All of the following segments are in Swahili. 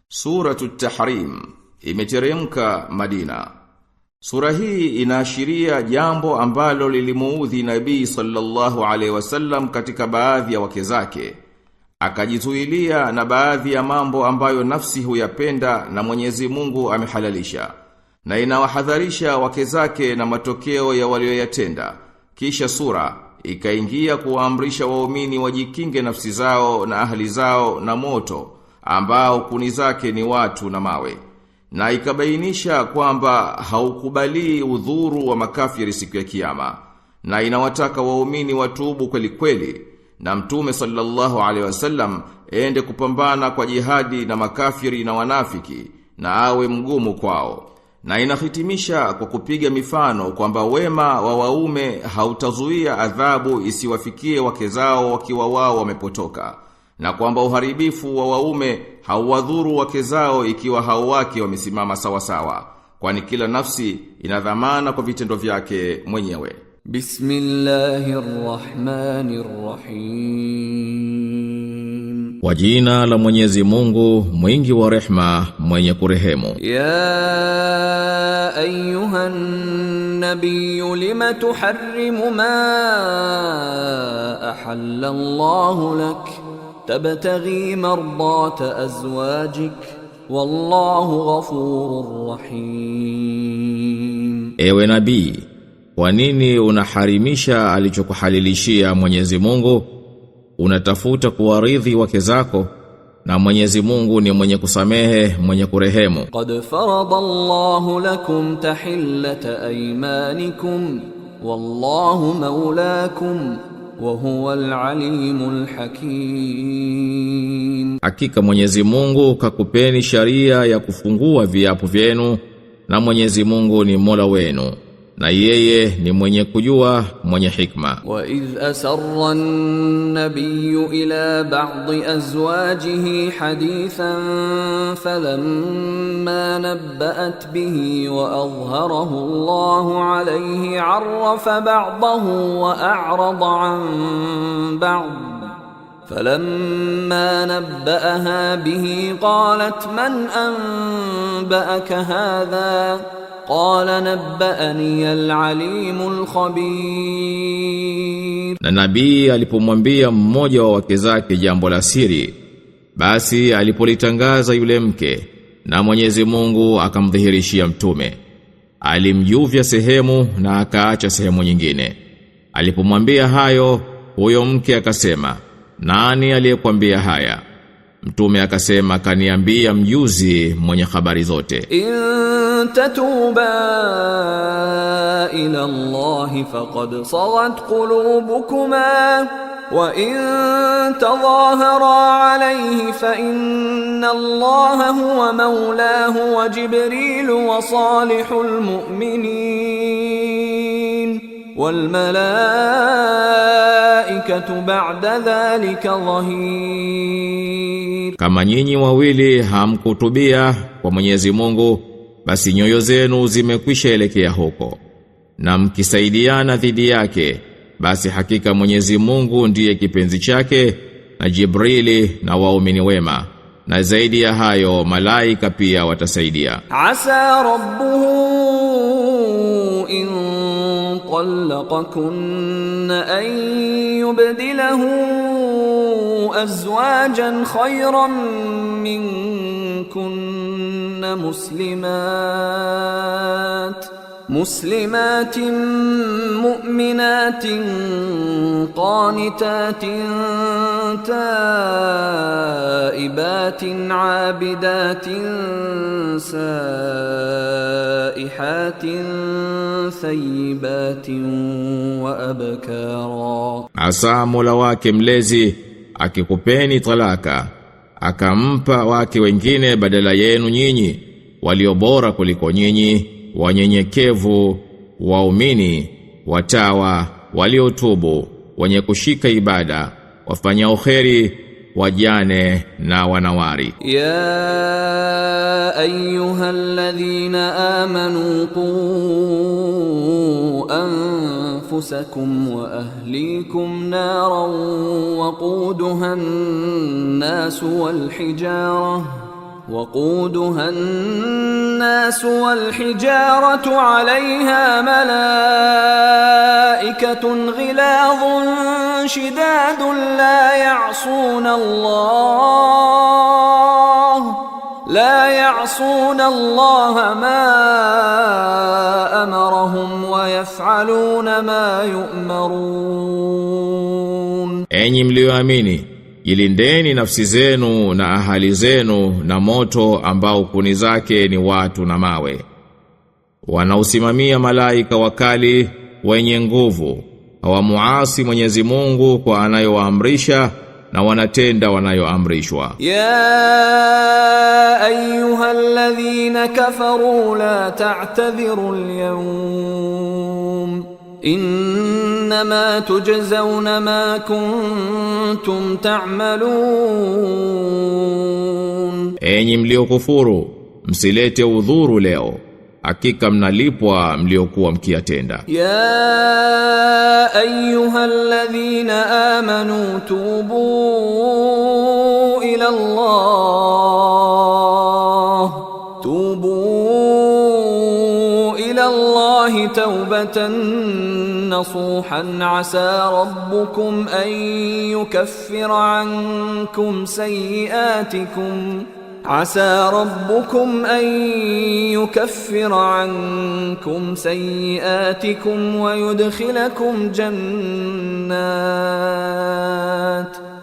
Suratut Tahrim imeteremka Madina. Sura hii inaashiria jambo ambalo lilimuudhi Nabii sallallahu alaihi wasallam katika baadhi ya wake zake. Akajizuilia na baadhi ya mambo ambayo nafsi huyapenda na Mwenyezi Mungu amehalalisha. Na inawahadharisha wake zake na matokeo ya walioyatenda. Kisha sura ikaingia kuwaamrisha waumini wajikinge nafsi zao na ahli zao na moto ambao kuni zake ni watu na mawe. Na ikabainisha kwamba haukubali udhuru wa makafiri siku ya kiyama. Na inawataka waumini watubu kweli kweli. Na Mtume sallallahu alaihi wasallam ende kupambana kwa jihadi na makafiri na wanafiki na awe mgumu kwao. Na inahitimisha kwa kupiga mifano kwamba wema wa waume hautazuia adhabu isiwafikie wake zao wakiwa wao wamepotoka. Na kwamba uharibifu wa waume hauwadhuru wake zao ikiwa hao wake wamesimama sawa sawa, kwani kila nafsi ina dhamana kwa vitendo vyake mwenyewe. Bismillahirrahmanirrahim. Kwa jina la Mwenyezi Mungu mwingi wa rehma mwenye kurehemu. Ya ayyuhan nabiyyu lima tuharrimu ma ahalla Allahu lak tabtaghi mardata azwajik wallahu ghafurur rahim. Ewe nabii, kwa nini unaharimisha alichokuhalilishia Mwenyezi Mungu? Unatafuta kuwaridhi wake zako, na Mwenyezi Mungu ni mwenye kusamehe, mwenye kurehemu. Qad farada Allahu lakum tahillata aymanikum wallahu mawlaakum wa huwal alimul hakim. Hakika Mwenyezi Mungu kakupeni sharia ya kufungua viapo vyenu, na Mwenyezi Mungu ni Mola wenu, na yeye ni mwenye kujua, mwenye hikma. Wa idh asarra an-nabiyyu ila ba'd azwajihi hadithan falamma nabba'at bihi wa adhharahu Allahu alayhi 'arrafa ba'dahu wa a'rada 'an ba'd. فلما نبأها به قالت من أنبأك هذا قال نبأني العليم الخبير. Na nabii alipomwambia mmoja wa wake zake jambo la siri, basi alipolitangaza yule mke, na Mwenyezi Mungu akamdhihirishia mtume, alimjuvya sehemu na akaacha sehemu nyingine. Alipomwambia hayo, huyo mke akasema, nani aliyekwambia haya? Mtume akasema, kaniambia mjuzi mwenye habari zote. In tatuba ila Allah faqad sagat qulubukuma wa in tadhahara alayhi fa inna Allah huwa mawlahu wa Jibril wa salihul mu'minin wal malaikatu ba'da dhalika dhahir. Kama nyinyi wawili hamkutubia kwa Mwenyezi Mungu, basi nyoyo zenu zimekwisha elekea huko, na mkisaidiana dhidi yake, basi hakika Mwenyezi Mungu ndiye kipenzi chake, na Jibrili na waumini wema, na zaidi ya hayo malaika pia watasaidia. Asa rabbuhu in talaqakunna an yubdilahu azwajan khayran minkunna مسلمات مؤمنات قانتات تائبات عابدات سائحات ثيبات وأبكارا. Asa Mola wake mlezi akikupeni talaka, akampa wake wengine badala yenu nyinyi, walio bora kuliko nyinyi, wanyenyekevu, waumini, watawa, waliotubu, wenye kushika ibada, wafanya kheri, wajane na wanawari. Ya ayyuhalladhina amanu qu anfusakum wa ahlikum naran waquduha an-nas wal hijarah وقودها الناس والحجارة عليها ملائكة غلاظ شداد لا يعصون الله ما أمرهم ويفعلون ما يؤمرون. Enyi mlioamini, jilindeni nafsi zenu na ahali zenu na moto ambao kuni zake ni watu na mawe. Wanausimamia malaika wakali wenye nguvu, hawamuasi Mwenyezi Mungu kwa anayowaamrisha na wanatenda wanayoamrishwa. Ya ayyuhalladhina kafaru la ta'tadhiru al-yawm innama tujzawna ma kuntum ta'malun. Enyi mliokufuru, msilete udhuru leo, hakika mnalipwa mliokuwa mkiyatenda. Ya ayyuhalladhina amanu tubu ila Allah tawbatan nasuhan asa rabbukum an yukaffira ankum sayyi'atikum عسى ربكم أن يكفر عنكم سيئاتكم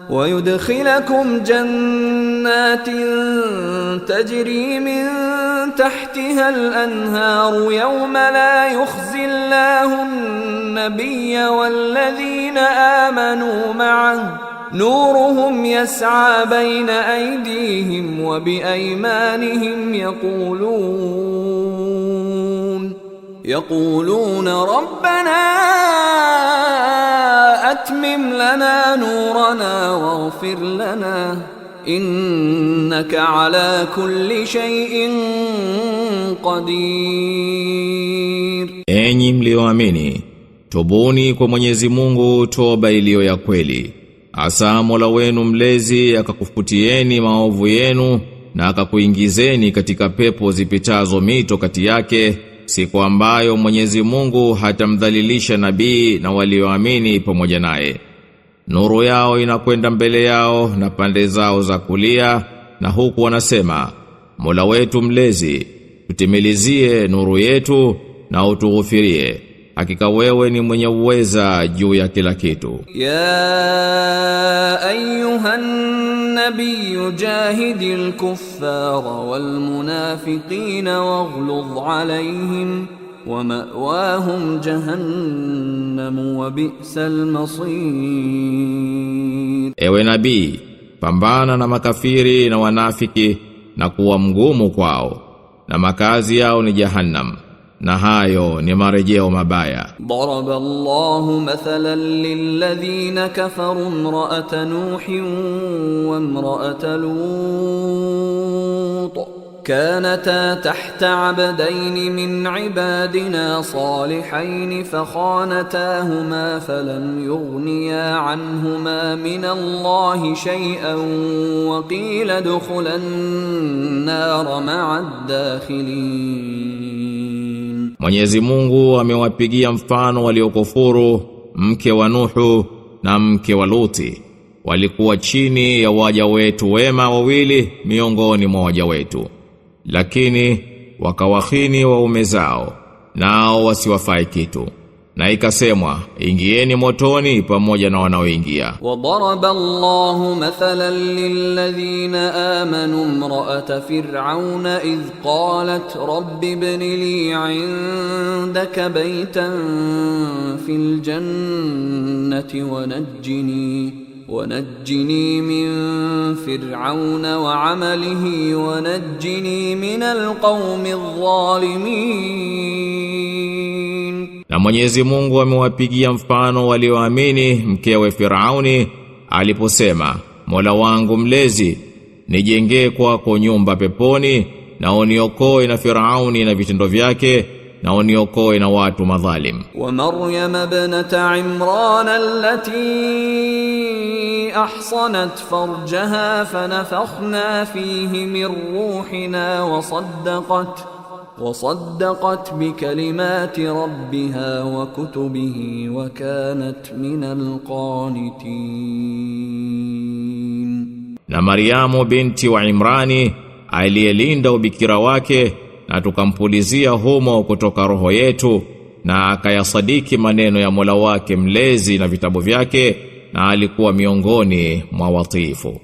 ويدخلكم جنات تجري من تحتها الأنهار يوم لا يخزي الله النبي والذين آمنوا معه نورهم يسعى بين أيديهم وبأيمانهم يقولون ربنا أتمم لنا نورنا واغفر لنا إنك على كل شيء قدير. Enyi mlioamini, tubuni kwa Mwenyezi Mungu toba iliyo ya kweli. Asa Mola wenu mlezi akakufutieni maovu yenu na akakuingizeni katika pepo zipitazo mito kati yake, siku ambayo Mwenyezi Mungu hatamdhalilisha nabii na walioamini pamoja naye. Nuru yao inakwenda mbele yao na pande zao za kulia, na huku wanasema, Mola wetu mlezi, tutimilizie nuru yetu na utughufirie. Hakika wewe ni mwenye uweza juu ya kila kitu. Ya ayyuhan nabiyyu jahidil kuffara wal munafiqina waghluz alayhim wa ma'wahum jahannam wa bi'sal masir. Ewe nabii, pambana na makafiri na wanafiki na kuwa mgumu kwao, na makazi yao ni jahannam, na hayo ni marejeo mabaya. Daraba Allahu mathalan lilladhina kafaru imra'ata Nuhin wa imra'ata Lut kanata tahta 'abdayn min 'ibadina salihayn fakhanatahuma falam yughniya 'anhuma min Allahi shay'an wa qila udkhulan nar ma'a ad-dakhilin. Mwenyezi Mungu amewapigia mfano waliokufuru mke wa Nuhu na mke wa Luti. Walikuwa chini ya waja wetu wema wawili miongoni mwa waja wetu, lakini wakawahini waume zao, nao wasiwafai kitu. Na ikasemwa, ingieni motoni pamoja na wanaoingia. Wa daraba Allahu mathalan lilladhina amanu imra'ata fir'auna idh qalat rabbi ibn li 'indaka baytan fil jannati ونجني من فرعون وعمله ونجني من القوم الظالمين. Na Mwenyezi Mungu amewapigia mfano walioamini mkewe Firauni aliposema, Mola wangu mlezi, nijengee kwako nyumba peponi na uniokoe na Firauni na vitendo vyake na uniokoe na watu madhalim. Wa Maryam ibnata Imran allati أحصنت فرجها فنفخنا فيه من روحنا وصدقت بكلمات ربها وكتبه وكانت من القانتين. Na Mariamu binti wa Imrani aliyelinda ubikira wake na tukampulizia humo kutoka roho yetu na akayasadiki maneno ya Mola wake mlezi na vitabu vyake na alikuwa miongoni mwa watiifu.